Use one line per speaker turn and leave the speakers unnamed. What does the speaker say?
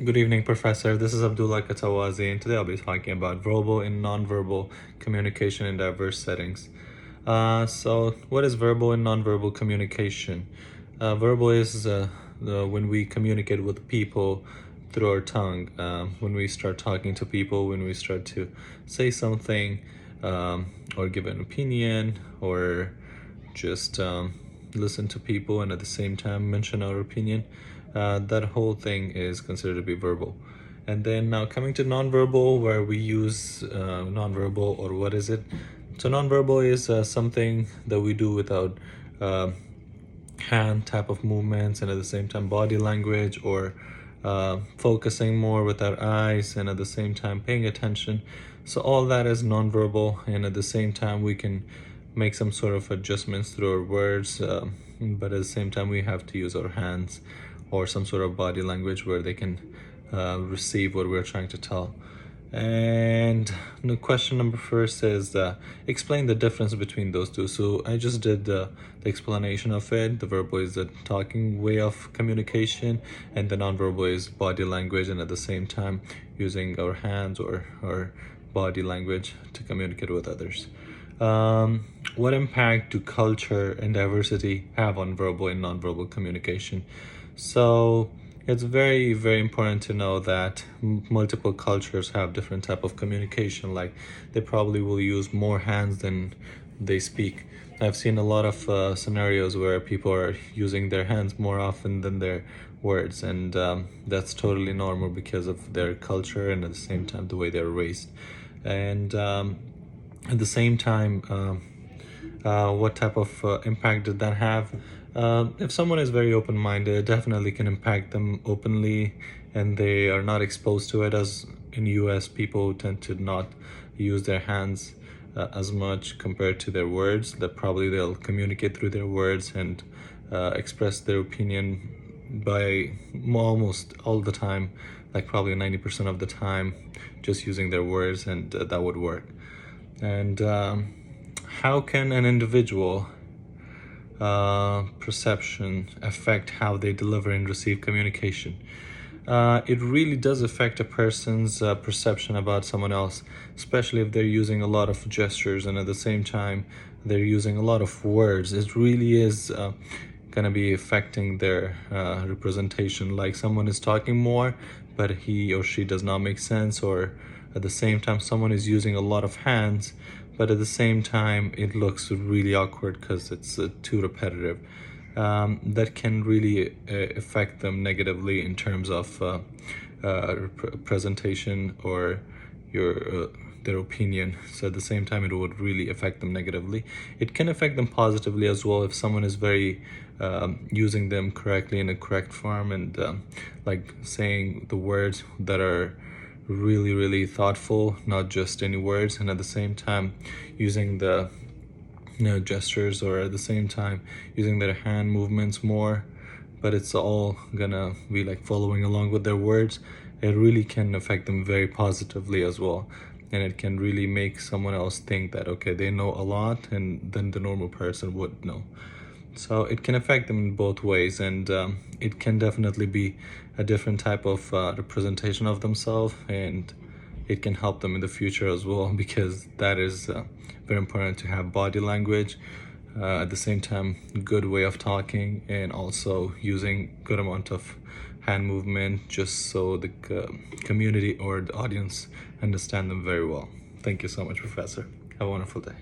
Good evening, Professor. This is Abdullah Katawazi, and today I'll be talking about verbal and nonverbal communication in diverse settings. So, what is verbal and nonverbal communication? Verbal is when we communicate with people through our tongue. When we start talking to people, when we start to say something, or give an opinion, or just listen to people and at the same time mention our opinion, that whole thing is considered to be verbal. And then now coming to nonverbal, where we use nonverbal, or what is it? So nonverbal is something that we do without hand type of movements, and at the same time body language, or focusing more with our eyes, and at the same time paying attention. So all that is nonverbal, and at the same time we can make some sort of adjustments through our words, but at the same time we have to use our hands or some sort of body language where they can receive what we're trying to tell. And the question number first is explain the difference between those two. So I just did the explanation of it. The verbal is the talking way of communication, and the nonverbal is body language, and at the same time using our hands or our body language to communicate with others. What impact do culture and diversity have on verbal and nonverbal communication? So it's very, very important to know that multiple cultures have different type of communication. Like they probably will use more hands than they speak. I've seen a lot of scenarios where people are using their hands more often than their words, and that's totally normal because of their culture and at the same time the way they're raised. And at the same time, what type of impact did that have? If someone is very open-minded, it definitely can impact them openly, and they are not exposed to it. As in US, people tend to not use their hands as much compared to their words. That probably they'll communicate through their words and express their opinion by almost all the time, like probably 90% of the time, just using their words, and that would work. And how can an individual perception affect how they deliver and receive communication? It really does affect a person's perception about someone else, especially if they're using a lot of gestures and at the same time they're using a lot of words. It really is going to be affecting their representation. Like someone is talking more, but he or she does not make sense, or at the same time someone is using a lot of hands, but at the same time it looks really awkward because it's too repetitive. That can really affect them negatively in terms of presentation or their opinion. So at the same time it would really affect them negatively. It can affect them positively as well if someone is very using them correctly in a correct form, and like saying the words that are really, really thoughtful, not just any words, and at the same time using the gestures, or at the same time using their hand movements more, but it's all gonna be like following along with their words. It really can affect them very positively as well, and it can really make someone else think that okay, they know a lot and then the normal person would know. So it can affect them in both ways, and it can definitely be a different type of representation of themselves, and it can help them in the future as well, because that is very important to have body language, at the same time good way of talking, and also using good amount of hand movement, just so the community or the audience understand them very well. Thank you so much, Professor. Have a wonderful day.